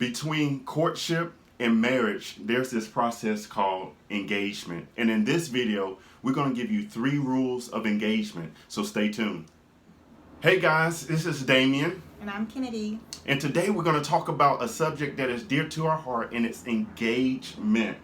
Between courtship and marriage, there's this process called engagement. And in this video, we're going to give you 3 rules of engagement. So stay tuned. Hey guys, this is Damien. And I'm Kenady. And today we're going to talk about a subject that is dear to our heart, and it's engagement.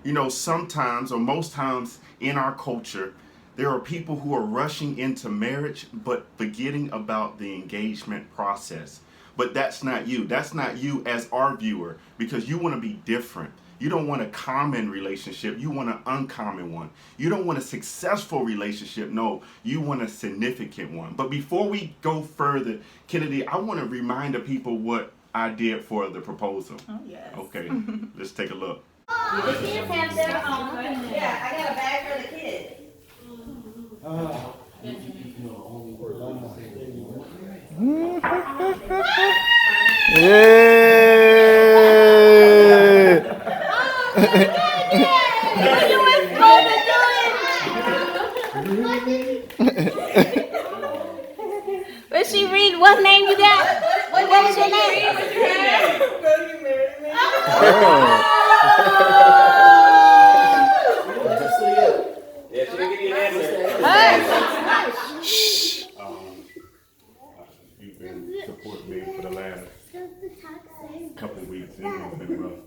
You know, sometimes or most times in our culture, there are people who are rushing into marriage but forgetting about the engagement process. But that's not you. That's not you as our viewer, because you want to be different. You don't want a common relationship. You want an uncommon one. You don't want a successful relationship. No, you want a significant one. But before we go further, Kenady, I want to remind the people what I did for the proposal. Oh, yes. Okay, let's take a look. The kids have their own. Yeah, I got a bag for the kids. But she read what name you got? What was your name? Yeah, she didn't give you an answer. Shh. You've been supporting me for the last couple of weeks. It's been rough.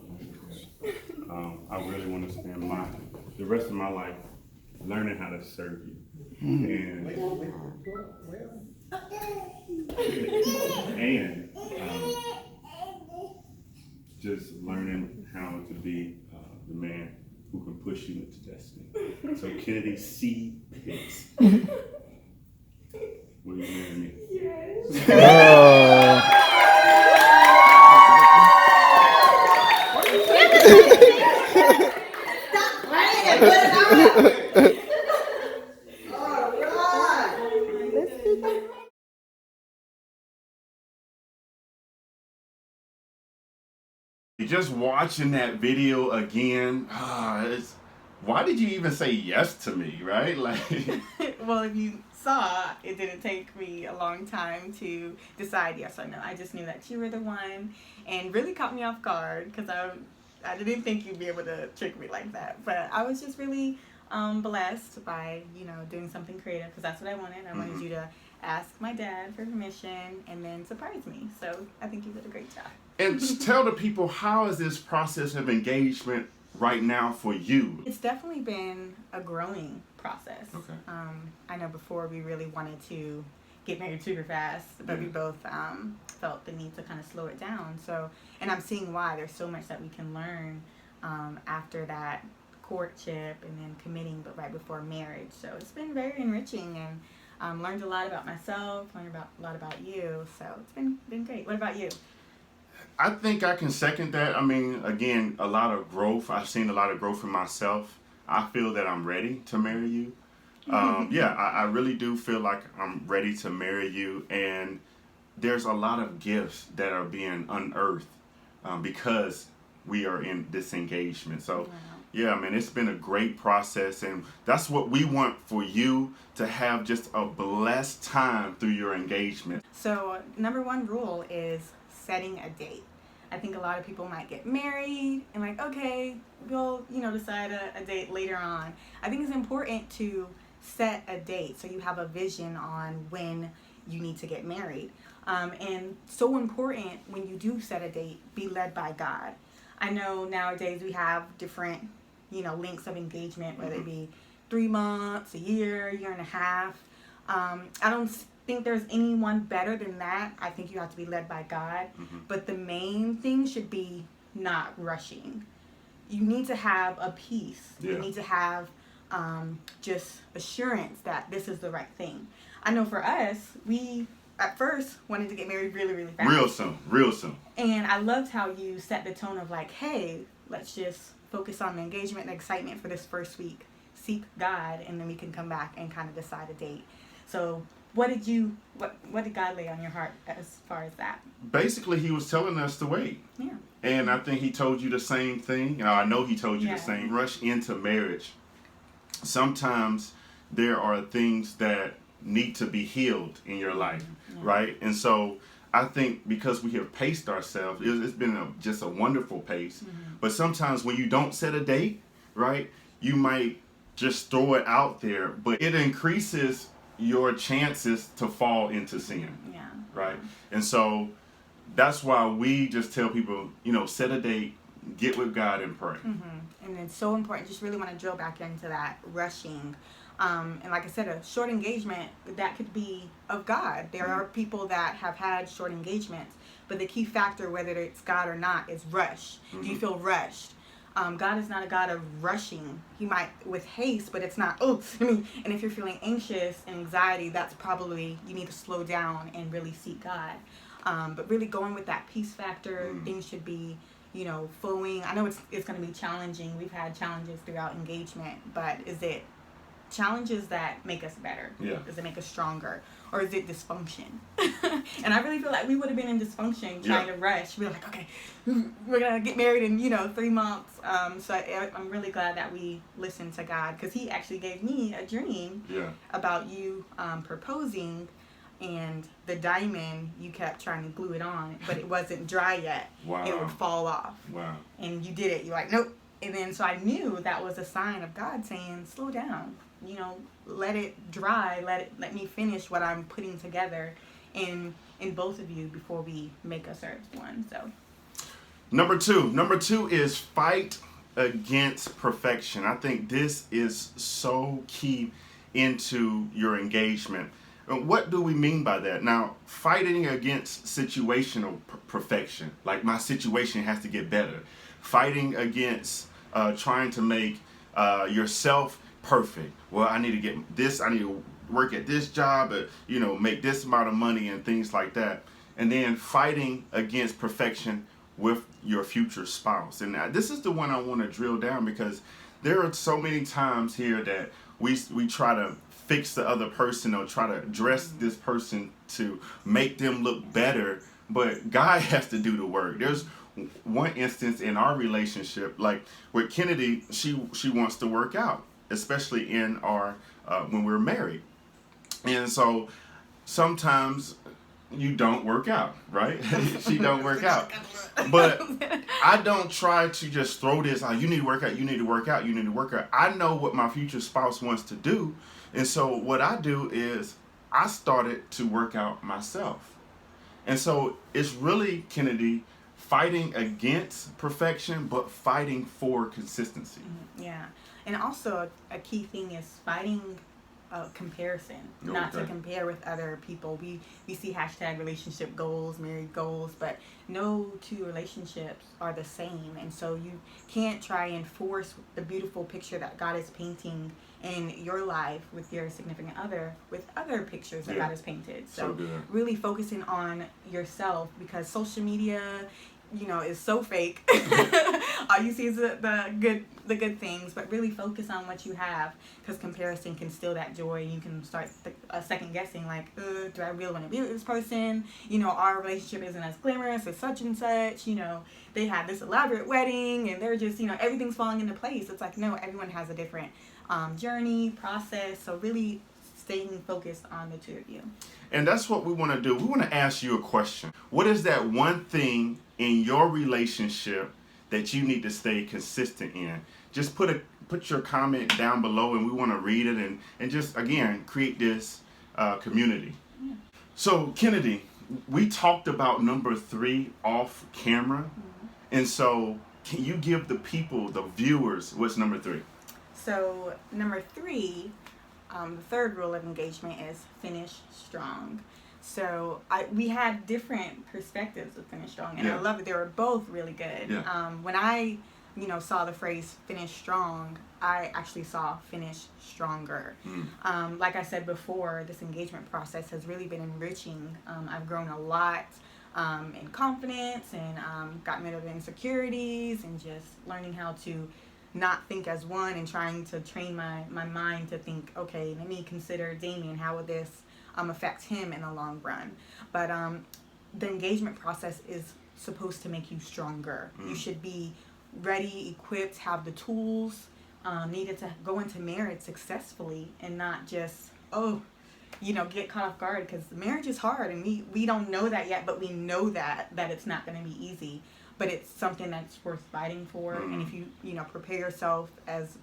I really want to spend the rest of my life learning how to serve you. And just learning how to be the man who can push you into destiny. So Kenady C. Pitts. Will you marry me? Yes. Stop playing and put it on. Just watching that video again, why did you even say yes to me, right? Like, Well, if you saw, it didn't take me a long time to decide yes or no. I just knew that you were the one, and really caught me off guard because I didn't think you'd be able to trick me like that. But I was just really blessed by, doing something creative, because that's what I wanted. I wanted you to ask my dad for permission and then surprise me. So I think you did a great job. and tell the people, how is this process of engagement right now for you? It's definitely been a growing process. Okay. I know before we really wanted to get married super fast, but we both felt the need to kind of slow it down. So, and I'm seeing why. There's so much that we can learn after that courtship and then committing, but right before marriage. So it's been very enriching, and learned a lot about myself, learned a lot about you. So it's been great. What about you? I think I can second that. I mean, again, a lot of growth. I've seen a lot of growth in myself. I feel that I'm ready to marry you. I really do feel like I'm ready to marry you. And there's a lot of gifts that are being unearthed because we are in this engagement. So, yeah, man, it's been a great process. And that's what we want for you, to have just a blessed time through your engagement. So, number 1 rule is setting a date. I think a lot of people might get married and like, okay, we'll, decide a date later on. I think it's important to set a date so you have a vision on when you need to get married. And so important, when you do set a date, be led by God. I know nowadays we have different, lengths of engagement, whether it be 3 months, a year and a half. I don't think there's anyone better than that. I think you have to be led by God. But the main thing should be not rushing. You need to have a peace. Yeah. You need to have just assurance that this is the right thing. I know for us, we at first wanted to get married really, really fast. Real soon. And I loved how you set the tone of like, hey, let's just focus on the engagement and excitement for this first week. Seek God, and then we can come back and kind of decide a date. So what did God lay on your heart as far as that? Basically, he was telling us to wait. Yeah. And I think he told you the same thing. I know he told you the same. Rush into marriage. Sometimes there are things that need to be healed in your life, right? And so I think because we have paced ourselves, it's been just a wonderful pace. But sometimes when you don't set a date, right, you might just throw it out there, but it increases your chances to fall into sin. Yeah. Right? And so that's why we just tell people, set a date, get with God and pray. And it's so important. Just really want to drill back into that rushing. And like I said, a short engagement, that could be of God. There are people that have had short engagements, but the key factor, whether it's God or not, is rush. Do you feel rushed? God is not a God of rushing. He might with haste, but it's not, and if you're feeling anxious and anxiety, that's probably, you need to slow down and really seek God. But really going with that peace factor, things should be, flowing. I know it's going to be challenging. We've had challenges throughout engagement, but is it challenges that make us better? Yeah. Does it make us stronger? Or is it dysfunction? And I really feel like we would have been in dysfunction trying to rush. We were like, okay, we're going to get married in, 3 months. So I'm really glad that we listened to God, because he actually gave me a dream about you proposing, and the diamond, you kept trying to glue it on, but it wasn't dry yet. Wow. It would fall off. Wow. And you did it. You're like, nope. And then so I knew that was a sign of God saying, slow down. Let it dry. Let me finish what I'm putting together in both of you before we make us as one. So Number two is fight against perfection. I think this is so key into your engagement. What do we mean by that? Now, fighting against situational perfection, like my situation has to get better. Fighting against trying to make yourself perfect. Well, I need to get this, I need to work at this job, make this amount of money and things like that. And then fighting against perfection with your future spouse. And this is the one I want to drill down, because there are so many times here that we try to fix the other person or try to dress this person to make them look better, but God has to do the work. There's one instance in our relationship, like with Kenady, she wants to work out, especially in our when we're married. And so sometimes you don't work out, right? She don't work out. But I don't try to just throw this out. You need to work out, you need to work out, you need to work out. I know what my future spouse wants to do. And so what I do is I started to work out myself. And so it's really, Kenady, fighting against perfection, but fighting for consistency. Yeah. And also a key thing is fighting comparison, not to compare with other people. We see hashtag relationship goals, married goals, but no two relationships are the same. And so you can't try and force the beautiful picture that God is painting in your life with your significant other with other pictures that God has painted. So really focusing on yourself, because social media, is so fake. All you see is the good things, but really focus on what you have, because comparison can steal that joy. You can start second guessing, like, do I really want to be with this person? Our relationship isn't as glamorous as such and such. They had this elaborate wedding, and they're just, everything's falling into place. It's like, no, everyone has a different journey, process. So really staying focused on the two of you. And that's what we want to do. We want to ask you a question. What is that one thing in your relationship that you need to stay consistent in? Just put your comment down below, and we want to read it and just, again, create this community. Yeah. So, Kenady, we talked about number 3 off camera. Mm-hmm. And so can you give the people, the viewers, what's number 3? So number 3, the third rule of engagement is finish strong. So we had different perspectives of finish strong, and I love it. They were both really good. Yeah. When I, saw the phrase finish strong, I actually saw finish stronger. Like I said before, this engagement process has really been enriching. I've grown a lot in confidence, and gotten rid of insecurities, and just learning how to not think as one, and trying to train my mind to think, okay, let me consider Damien. How would this affect him in the long run? But the engagement process is supposed to make you stronger. You should be ready, equipped, have the tools needed to go into marriage successfully, and not just, get caught off guard, because marriage is hard, and we don't know that yet, but we know that it's not going to be easy, but it's something that's worth fighting for. And if you prepare yourself as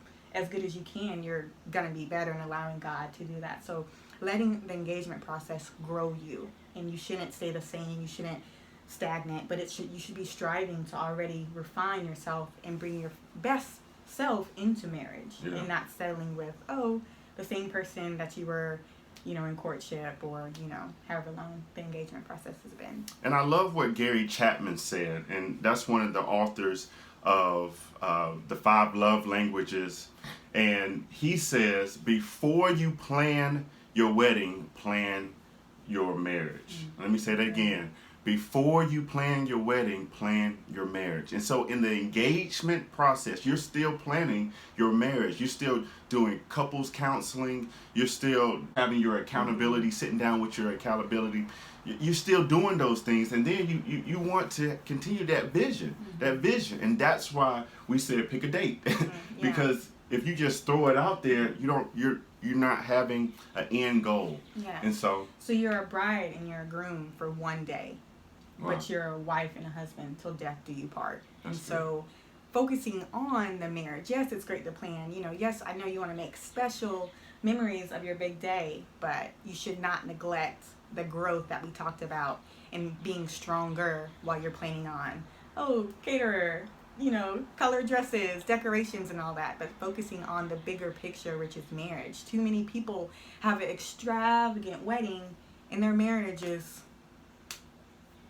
good as you can, you're going to be better, and allowing God to do that. So letting the engagement process grow you, and you shouldn't stay the same, you shouldn't stagnant, but you should be striving to already refine yourself and bring your best self into marriage, and not settling with the same person that you were in courtship, or however long the engagement process has been. And I love what Gary Chapman said, and that's one of the authors of the 5 Love Languages, and he says, before you plan your wedding, plan your marriage. Let me say that again. Before you plan your wedding, plan your marriage. And so in the engagement process, you're still planning your marriage. You're still doing couples counseling. You're still having your accountability, sitting down with your accountability. You're still doing those things. And then you want to continue that vision, And that's why we said pick a date. Because if you just throw it out there, you're not having an end goal. Yeah. And so you're a bride and you're a groom for one day. Wow. But you're a wife and a husband till death do you part. That's and so focusing on the marriage, yes, it's great to plan. Yes, I know you want to make special memories of your big day, but you should not neglect the growth that we talked about, and being stronger while you're planning on, caterer, color dresses, decorations, and all that, but focusing on the bigger picture, which is marriage. Too many people have an extravagant wedding, and their marriage is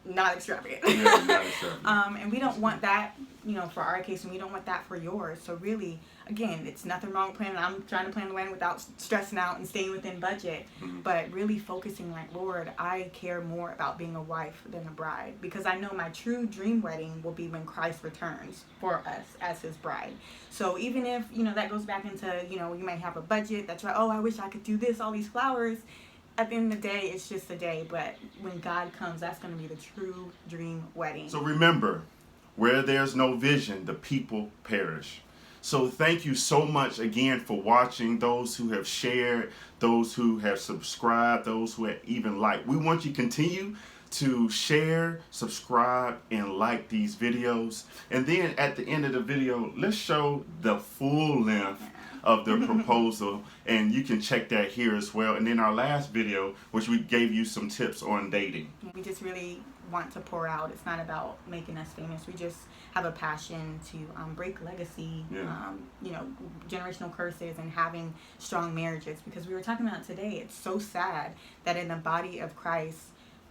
not extravagant. not extravagant. And we don't want that, for our case, and we don't want that for yours. So really, again, it's nothing wrong with planning. I'm trying to plan the wedding without stressing out and staying within budget, but really focusing like, Lord, I care more about being a wife than a bride, because I know my true dream wedding will be when Christ returns for us as his bride. So even if, that goes back into, you might have a budget that's right, I wish I could do this, all these flowers. At the end of the day, it's just a day, but when God comes, that's going to be the true dream wedding. So remember, where there's no vision, the people perish. So thank you so much again for watching, those who have shared, those who have subscribed, those who have even liked. We want you to continue to share, subscribe, and like these videos. And then at the end of the video, let's show the full length of the proposal, and you can check that here as well. And then our last video, which we gave you some tips on dating. We just really want to pour out. It's not about making us famous. We just have a passion to break legacy, generational curses, and having strong marriages. Because we were talking about today, it's so sad that in the body of Christ,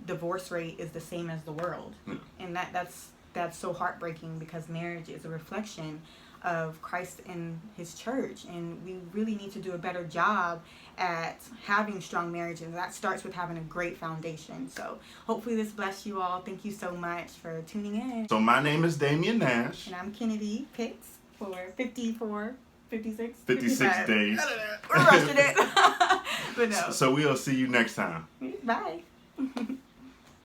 divorce rate is the same as the world. And that's so heartbreaking, because marriage is a reflection of Christ and his church, and we really need to do a better job at having strong marriages, and that starts with having a great foundation. So hopefully this blessed you all. Thank you so much for tuning in. So my name is Damien Nash. And I'm Kenady Pitts for 56 days. I don't know. We're rushing it. But no. So we'll see you next time. Bye.